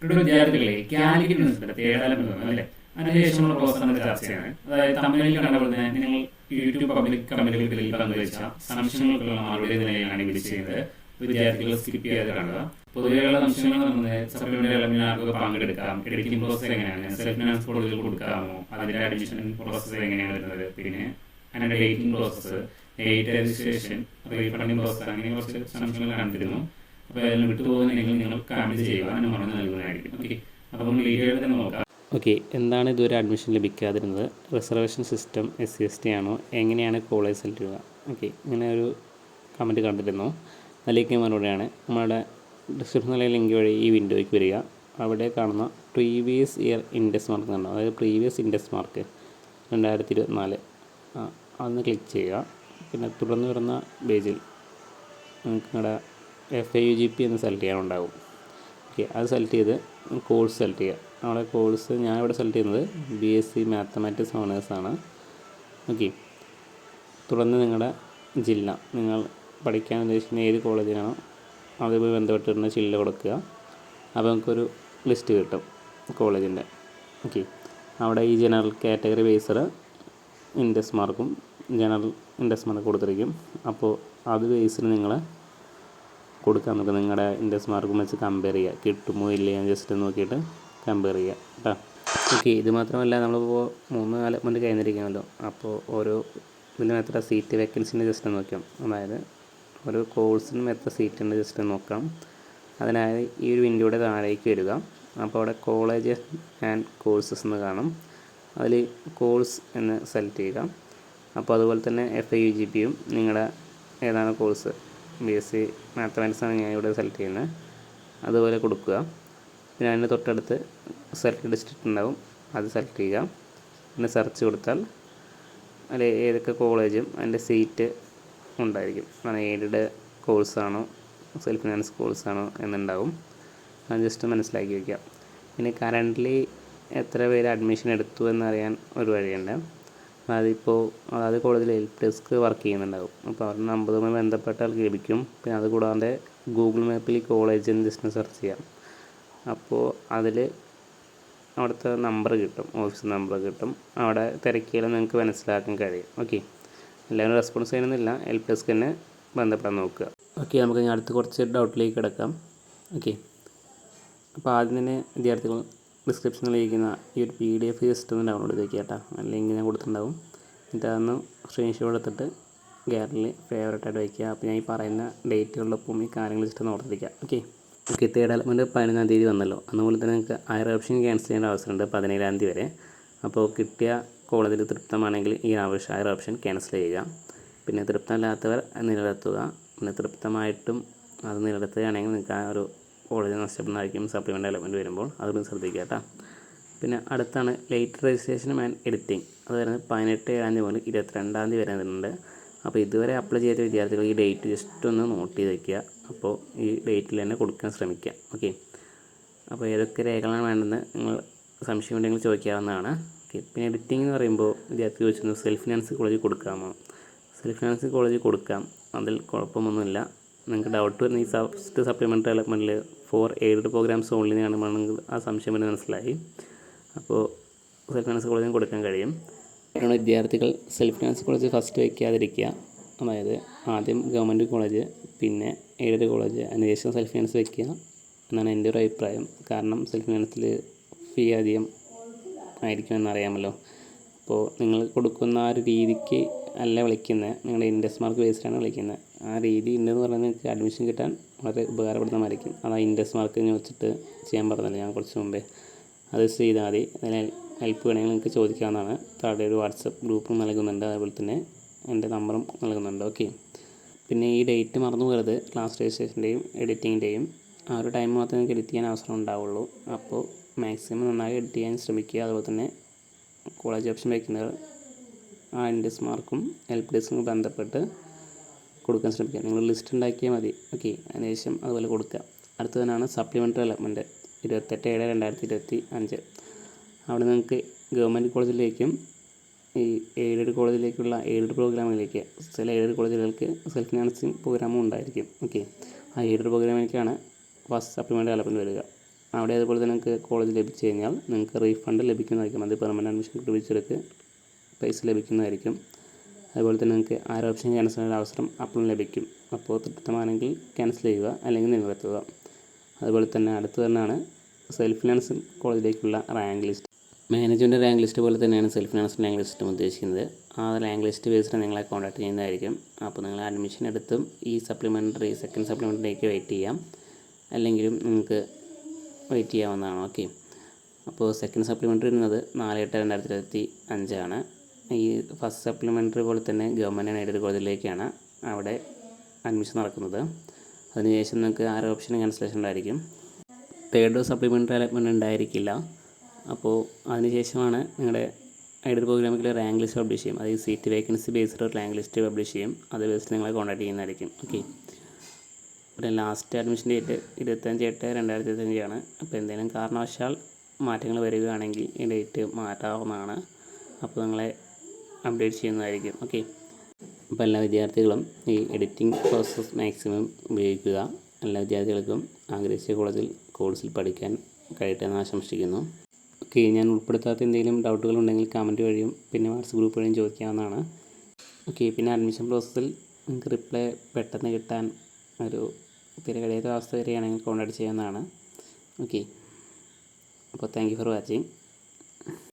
ഇവിടെ വിദ്യാർത്ഥികളെ കാലിക്കറ്റ് ന്യൂസിന്റെ തേടാലും അല്ലേ അതിനുശേഷമുള്ള പ്രോസസ് നമുക്ക് ചർച്ച ചെയ്യാണ്. അതായത് തമിഴിൽ കണ്ടപ്പെടുന്ന നിങ്ങൾ യൂട്യൂബ് പബ്ലിക് കമന്റുകൾക്കിടയിൽ പങ്കുവച്ച സംശയങ്ങൾക്കുള്ള മറുപടി നിലയിലാണ് ഇത് ചെയ്യുന്നത്. വിദ്യാർത്ഥികൾ സ്കിപ്പ് ചെയ്യാതെ കാണുക. പൊതുവെയുള്ള സംശയങ്ങൾ സപ്ലിമെന്ററി എലമെന്റിനാർക്ക് പങ്കെടുക്കാം, എഡിറ്റിംഗ് പ്രോസസ് എങ്ങനെയാണ്, സെൽഫ് ഫിനാൻസ് കോളേജിൽ കൊടുക്കാമോ, അതിന്റെ അഡ്മിഷൻ പ്രോസസ് എങ്ങനെയാണ് വരുന്നത്, പിന്നെ അതിന്റെ dating process, date registration, refunding process, അങ്ങനെ കുറച്ച് സംശയങ്ങൾ കണ്ടിരുന്നു. അപ്പോൾ അതിൽ വിട്ടുപോകുന്നുണ്ടെങ്കിൽ നിങ്ങൾ കമന്റ് ചെയ്യുക, അതിന് മറന്നു നൽകുന്നതായിരിക്കും. ഓക്കെ, അപ്പോൾ നമുക്ക് ഡീറ്റെയിൽ തന്നെ നോക്കാം. ഓക്കെ, എന്താണ് ഇതുവരെ അഡ്മിഷൻ ലഭിക്കാതിരുന്നത്, റിസർവേഷൻ സിസ്റ്റം SC/ST ആണോ, എങ്ങനെയാണ് കോളേജ് സെലക്ട് ചെയ്യുക? ഓക്കെ, ഇങ്ങനെ ഒരു കമൻറ്റ് കണ്ടിരുന്നു. അതിലേക്ക് മറുപടിയാണ്. നമ്മളുടെ ഡിസ്ക്രിപ്ഷനിലെ ലിങ്ക് വഴി ഈ വിൻഡോയ്ക്ക് വരിക. അവിടെ കാണുന്ന പ്രീവിയസ് ഇയർ ഇൻഡെക്സ് മാർക്ക് കണ്ടോ, അതായത് പ്രീവിയസ് ഇൻഡെക്സ് മാർക്ക് 2024 അതൊന്ന് ക്ലിക്ക് ചെയ്യുക. പിന്നെ തുടർന്ന് വരുന്ന പേജിൽ നിങ്ങളുടെ FIUGP എന്ന് സെലക്ട് ചെയ്യാനുണ്ടാകും. ഓക്കെ, അത് സെലക്ട് ചെയ്ത് കോഴ്സ് സെലക്ട് ചെയ്യുക. നമ്മുടെ കോഴ്സ് ഞാനിവിടെ സെലക്ട് ചെയ്യുന്നത് BSc മാത്തമാറ്റിക്സ് ഓണേഴ്സാണ്. ഓക്കെ, തുടർന്ന് നിങ്ങളുടെ ജില്ല, നിങ്ങൾ പഠിക്കാൻ ഉദ്ദേശിക്കുന്ന ഏത് കോളേജിലാണോ അതുമായി ബന്ധപ്പെട്ടിരുന്ന ജില്ല കൊടുക്കുക. അപ്പോൾ നമുക്കൊരു ലിസ്റ്റ് കിട്ടും കോളേജിൻ്റെ. ഓക്കെ, അവിടെ ഈ ജനറൽ കാറ്റഗറി ബേസ്ഡ് ഇൻഡെക്സ് മാർക്കും ജനറൽ ഇൻഡെക്സ് മാർക്ക് കൊടുത്തിരിക്കും. അപ്പോൾ അത് ബേസിൽ നിങ്ങൾ കൊടുക്കാൻ നോക്കുക. നിങ്ങളുടെ ഇൻഡെക്സ് മാർക്കും വെച്ച് കമ്പയർ ചെയ്യുക, കിട്ടുമോ ഇല്ലേ എന്ന് ജസ്റ്റ് നോക്കിയിട്ട് കമ്പയർ ചെയ്യുക കേട്ടോ. ഓക്കെ, ഇത് മാത്രമല്ല, നമ്മളിപ്പോൾ 3-4 മന്ത് കഴിഞ്ഞിരിക്കുകയാണല്ലോ. അപ്പോൾ ഓരോ ഇതിലും എത്ര സീറ്റ് വേക്കൻസിൻ്റെ ജസ്റ്റ് നോക്കാം. അതായത് ഓരോ കോഴ്സിനും എത്ര സീറ്റ് ഉണ്ട് ജസ്റ്റ് നോക്കാം. അതിനായി ഈ ഒരു വിൻഡോയുടെ താഴേക്ക് വരിക. അപ്പോൾ അവിടെ കോളേജ് ആൻഡ് കോഴ്സസ് എന്ന് കാണും. അതിൽ കോഴ്സ് എന്ന് സെലക്ട് ചെയ്യുക. അപ്പോൾ അതുപോലെ തന്നെ FIUGPയും നിങ്ങളുടെ ഏതാണ് കോഴ്സ്, BSc മാത്തമാറ്റിക്സ് ആണ് ഞാൻ ഇവിടെ സെലക്ട് ചെയ്യുന്നത്, അതുപോലെ കൊടുക്കുക. പിന്നെ അതിൻ്റെ തൊട്ടടുത്ത് സെലക്ട് ഡിസ്ട്രിക്റ്റ് ഉണ്ടാവും, അത് സെലക്ട് ചെയ്യുക. പിന്നെ സെർച്ച് കൊടുത്താൽ അതിൽ ഏതൊക്കെ കോളേജും അതിൻ്റെ സീറ്റ് ഉണ്ടായിരിക്കും. എയ്ഡഡ് കോഴ്സാണോ സെൽഫ് ഫിനാൻസ് കോഴ്സാണോ എന്നുണ്ടാവും. അത് ജസ്റ്റ് മനസ്സിലാക്കി വയ്ക്കുക. പിന്നെ കറൻ്റ്ലി എത്ര പേര് അഡ്മിഷൻ എടുത്തു എന്നറിയാൻ ഒരു വഴിയുണ്ട്. അതിപ്പോൾ അതായത് കോളേജിൽ ഹെൽപ്പ് ഡെസ്ക് വർക്ക് ചെയ്യുന്നുണ്ടാകും. അപ്പോൾ അവരുടെ നമ്പറുമായി ബന്ധപ്പെട്ടാൽ ലഭിക്കും. പിന്നെ അതുകൂടാതെ ഗൂഗിൾ മാപ്പിൽ കോളേജ് എന്ന് ജസ്റ്റ് സെർച്ച് ചെയ്യാം. അപ്പോൾ അതിൽ അവിടുത്തെ നമ്പർ കിട്ടും, ഓഫീസ് നമ്പർ കിട്ടും. അവിടെ തിരക്കിയാൽ നിങ്ങൾക്ക് മനസ്സിലാക്കാൻ കഴിയും. ഓക്കെ, എല്ലാവരും റെസ്പോൺസ് ചെയ്യുന്നില്ല, ഹെൽപ്പ് ഡെസ്ക് തന്നെ ബന്ധപ്പെടാൻ നോക്കുക. ഓക്കെ, നമുക്ക് ഞാൻ അടുത്ത് കുറച്ച് ഡൗട്ടിലേക്ക് കിടക്കാം. ഓക്കെ, അപ്പോൾ ആദ്യം തന്നെ വിദ്യാർത്ഥികൾ ഡിസ്ക്രിപ്ഷനിലിരിക്കുന്ന ഈ ഒരു PDF ജസ്റ്റ് ഒന്ന് ഡൗൺലോഡ് ചെയ്ത് വയ്ക്കുക കേട്ടോ. അല്ലെങ്കിൽ ഞാൻ കൊടുത്തിട്ടുണ്ടാവും. എന്നിട്ട് അതൊന്ന് സ്ക്രീൻഷോട്ട് എടുത്തിട്ട് ഗാലറിയിൽ ഫേവറേറ്റായിട്ട് വയ്ക്കുക. അപ്പോൾ ഞാൻ ഈ പറയുന്ന ഡേറ്റുകളിലൊപ്പം ഈ കാര്യങ്ങൾ ജസ്റ്റ് ഒന്ന് ഓർത്തിരിക്കുക. ഓക്കെ, തേർഡ് അലോട്ട്മെൻറ്റ് 15-ാം തീയതി വന്നല്ലോ. അതുപോലെ തന്നെ നിങ്ങൾക്ക് ഹയർ ഓപ്ഷൻ ക്യാൻസൽ ചെയ്യേണ്ട അവസരമുണ്ട് 17-ാം തീയതി വരെ. അപ്പോൾ കിട്ടിയ കോളേജിൽ തൃപ്തമാണെങ്കിൽ ഈ ഹയർ ഓപ്ഷൻ ക്യാൻസൽ ചെയ്യുക. പിന്നെ തൃപ്തമല്ലാത്തവർ നിലനിർത്തുക. പിന്നെ തൃപ്തമായിട്ടും അത് നിലനിർത്തുകയാണെങ്കിൽ നിങ്ങൾക്ക് ആ ഒരു കോളേജ് നഷ്ടപ്പെടുന്നതായിരിക്കും സപ്ലിമെൻ്റ് അലോട്ട്മെൻറ്റ് വരുമ്പോൾ. അതൊന്ന് ശ്രദ്ധിക്കുക കേട്ടോ. പിന്നെ അടുത്താണ് ലേറ്റ് രജിസ്ട്രേഷനും ആൻഡ് എഡിറ്റിംഗ്. അത് വരുന്നത് 18-ാം തീയതി മുതൽ 22-ാം തീയതി വരെ വരുന്നുണ്ട്. അപ്പോൾ ഇതുവരെ അപ്ലൈ ചെയ്ത വിദ്യാർത്ഥികൾ ഈ ഡേറ്റ് ജസ്റ്റ് ഒന്ന് നോട്ട് ചെയ്ത് വയ്ക്കുക. അപ്പോൾ ഈ ഡേറ്റിൽ തന്നെ കൊടുക്കാൻ ശ്രമിക്കുക. ഓക്കെ, അപ്പോൾ ഏതൊക്കെ രേഖകളാണ് വേണ്ടതെന്ന് നിങ്ങൾ സംശയം ഉണ്ടെങ്കിൽ ചോദിക്കാവുന്നതാണ്. ഓക്കെ, പിന്നെ എഡിറ്റിംഗ് എന്ന് പറയുമ്പോൾ വിദ്യാർത്ഥി ചോദിച്ചിരുന്നു സെൽഫ് ഫിനാൻസ് കോളേജിൽ കൊടുക്കാമോ? സെൽഫ് ഫിനാൻസ് കോളേജിൽ കൊടുക്കാം, അതിൽ കുഴപ്പമൊന്നുമില്ല. നിങ്ങൾക്ക് ഡൗട്ട് വരുന്ന ഈ ഫസ്റ്റ് സപ്ലിമെൻ്ററി ഡെവലപ്മെൻറ്റിൽ 4 എയ്ഡഡ് പ്രോഗ്രാംസ് ഓൺലി കാണുമ്പോൾ ആ സംശയം വരെ മനസ്സിലായി. അപ്പോൾ സെൽഫ് ഫിനാൻസ് കോളേജിൽ കൊടുക്കാൻ കഴിയും. കാരണം വിദ്യാർത്ഥികൾ സെൽഫ് ഫിനാൻസ് കോളേജ് ഫസ്റ്റ് വയ്ക്കാതിരിക്കുക. അതായത് ആദ്യം ഗവൺമെൻറ് കോളേജ്, പിന്നെ എയ്ഡഡ് കോളേജ്, അതിനുശേഷം സെൽഫ് ഫിനാൻസ് വയ്ക്കുക എന്നാണ് എൻ്റെ ഒരു അഭിപ്രായം. കാരണം സെൽഫ് ഫിനാൻസിൽ ഫീ അധികം ആയിരിക്കുമെന്നറിയാമല്ലോ. അപ്പോൾ നിങ്ങൾ കൊടുക്കുന്ന ആ ഒരു രീതിക്ക് അല്ല വിളിക്കുന്നത്, നിങ്ങളുടെ ഇൻഡെക്സ് മാർക്ക് ബേസ്ഡാണ് വിളിക്കുന്നത്. ആ രീതി ഉണ്ടെന്ന് പറഞ്ഞാൽ നിങ്ങൾക്ക് അഡ്മിഷൻ കിട്ടാൻ വളരെ ഉപകാരപ്പെടുന്നതായിരിക്കും. അത് ആ ഇൻഡെക്സ് മാർക്ക് വെച്ചിട്ട് ചെയ്യാൻ പറഞ്ഞില്ല ഞാൻ കുറച്ച് മുമ്പേ, അത് ചെയ്താൽ മതി. അതിന് ഹെൽപ്പ് വേണമെങ്കിൽ നിങ്ങൾക്ക് ചോദിക്കാവുന്നതാണ്. താഴെ ഒരു വാട്സപ്പ് ഗ്രൂപ്പും നൽകുന്നുണ്ട്, അതുപോലെ തന്നെ എൻ്റെ നമ്പറും നൽകുന്നുണ്ട്. ഓക്കെ, പിന്നെ ഈ ഡേറ്റ് മറന്നു പോകരുത്. ക്ലാസ് രജിസ്ട്രേഷൻ്റെയും എഡിറ്റിങ്ങിൻ്റെയും ആ ഒരു ടൈം മാത്രമേ നിങ്ങൾക്ക് എഡിറ്റ് ചെയ്യാൻ അവസരം ഉണ്ടാവുള്ളൂ. അപ്പോൾ മാക്സിമം നന്നായി എഡിറ്റ് ചെയ്യാൻ ശ്രമിക്കുക. അതുപോലെ തന്നെ കോളേജ് ഓപ്ഷൻ വയ്ക്കുന്നവർ ആ ഇൻഡെക്സ് മാർക്കും ഹെൽപ്പ് ഡെസ്കും ബന്ധപ്പെട്ട് കൊടുക്കാൻ ശ്രമിക്കുക. നിങ്ങൾ ലിസ്റ്റ് ഉണ്ടാക്കിയാൽ മതി. ഓക്കെ, അതിനുശേഷം അതുപോലെ കൊടുക്കുക. അടുത്തതിനാണ് സപ്ലിമെൻ്ററി അലോട്ട്മെൻറ്റ് 28/7/2025. അവിടെ നിങ്ങൾക്ക് ഗവൺമെൻറ് കോളേജിലേക്കും ഈ എയ്ഡഡ് കോളേജിലേക്കുള്ള എയ്ഡഡ് പ്രോഗ്രാമുകളിലേക്ക് ചില എയ്ഡഡ് കോളേജുകൾക്ക് സെൽഫ് ഫിനാൻസിങ് പ്രോഗ്രാമും ഉണ്ടായിരിക്കും. ഓക്കെ, ആ എയ്ഡഡ് പ്രോഗ്രാമിലേക്കാണ് ഫസ്റ്റ് സപ്ലിമെൻ്ററി അലോട്ട്മെൻറ്റ് വരിക. അവിടെ അതുപോലെ തന്നെ നിങ്ങൾക്ക് കോളേജ് ലഭിച്ചു കഴിഞ്ഞാൽ നിങ്ങൾക്ക് റീഫണ്ട് ലഭിക്കുന്നതായിരിക്കും. അത് പെർമനൻറ്റ് അഡ്മിഷൻ ലഭിച്ചവർക്ക് പൈസ ലഭിക്കുന്നതായിരിക്കും. അതുപോലെ തന്നെ നിങ്ങൾക്ക് ആറ് ഓപ്ഷൻ ക്യാൻസൽ ചെയ്യാനുള്ള അവസരം അപ്പോഴും ലഭിക്കും. അപ്പോൾ തൃപ്തമാണെങ്കിൽ ക്യാൻസൽ ചെയ്യുക, അല്ലെങ്കിൽ നിലനിർത്തുക. അതുപോലെ തന്നെ അടുത്ത് തന്നെയാണ് സെൽഫ് ഫിനാൻസ് കോളേജിലേക്കുള്ള rank list. Management rank list പോലെ തന്നെയാണ് സെൽഫ് ഫിനാൻസ് റാങ്ക് ലിസ്റ്റും ഉദ്ദേശിക്കുന്നത്. ആ റാങ്ക് ലിസ്റ്റ് ബേസിൽ നിങ്ങളെ കോൺടാക്ട് ചെയ്യുന്നതായിരിക്കും. അപ്പോൾ നിങ്ങൾ അഡ്മിഷൻ എടുത്തും ഈ സപ്ലിമെൻ്ററി സെക്കൻഡ് സപ്ലിമെൻ്ററിയിലേക്ക് വെയിറ്റ് ചെയ്യാം, അല്ലെങ്കിലും നിങ്ങൾക്ക് വെയിറ്റ് ചെയ്യാവുന്നതാണ്. ഓക്കെ, അപ്പോൾ സെക്കൻഡ് സപ്ലിമെൻ്ററി വരുന്നത് 4/8/2025 ഈ ഫസ്റ്റ് സപ്ലിമെൻ്ററി പോലെ തന്നെ ഗവൺമെൻറ് എയ്ഡഡ് കോളേജിലേക്കാണ് അവിടെ അഡ്മിഷൻ നടക്കുന്നത്. അതിനുശേഷം നിങ്ങൾക്ക് 6 ഓപ്ഷൻ ക്യാൻസലേഷൻ ഉണ്ടായിരിക്കും. തേർഡ് സപ്ലിമെൻ്ററി അലോട്ട്മെൻറ്റ് ഉണ്ടായിരിക്കില്ല. അപ്പോൾ അതിനുശേഷമാണ് നിങ്ങളുടെ എയ്ഡഡ് പ്രോഗ്രാമിലെ റാങ്ക് ലിസ്റ്റ് പബ്ലിഷ് ചെയ്യും. അതായത് seat vacancy based rank list publish ചെയ്യും. അത് ബേസ്ഡ് നിങ്ങളെ കോൺടാക്ട് ചെയ്യുന്നതായിരിക്കും. ഓക്കെ, ഇവിടെ ലാസ്റ്റ് അഡ്മിഷൻ ഡേറ്റ് 25/8/2025 അപ്പോൾ എന്തെങ്കിലും കാരണവശാൽ മാറ്റങ്ങൾ വരികയാണെങ്കിൽ ഈ ഡേറ്റ് മാറ്റാവുന്നതാണ്. അപ്പോൾ നിങ്ങളെ അപ്ഡേറ്റ് ചെയ്യുന്നതായിരിക്കും. ഓക്കെ, അപ്പോൾ എല്ലാ വിദ്യാർത്ഥികളും ഈ എഡിറ്റിംഗ് പ്രോസസ്സ് മാക്സിമം ഉപയോഗിക്കുക. എല്ലാ വിദ്യാർത്ഥികൾക്കും ആഗ്രഹിച്ച കോഴ്സിൽ പഠിക്കാൻ കഴിയട്ടെ എന്ന് ആശംസിക്കുന്നു. ഓക്കെ, ഞാൻ ഉൾപ്പെടുത്താത്ത എന്തെങ്കിലും ഡൗട്ടുകൾ ഉണ്ടെങ്കിൽ കമൻറ്റ് വഴിയും പിന്നെ വാട്സപ്പ് ഗ്രൂപ്പ് വഴിയും ചോദിക്കാവുന്നതാണ്. ഓക്കെ, പിന്നെ അഡ്മിഷൻ പ്രോസസ്സിൽ നിങ്ങൾക്ക് റിപ്ലൈ പെട്ടെന്ന് കിട്ടാൻ ഒരു തിരക്കടിയാത്ത അവസ്ഥ വരികയാണെങ്കിൽ കോൺടാക്ട് ചെയ്യാവുന്നതാണ്. ഓക്കെ, അപ്പോൾ താങ്ക് യു ഫോർ വാച്ചിങ്.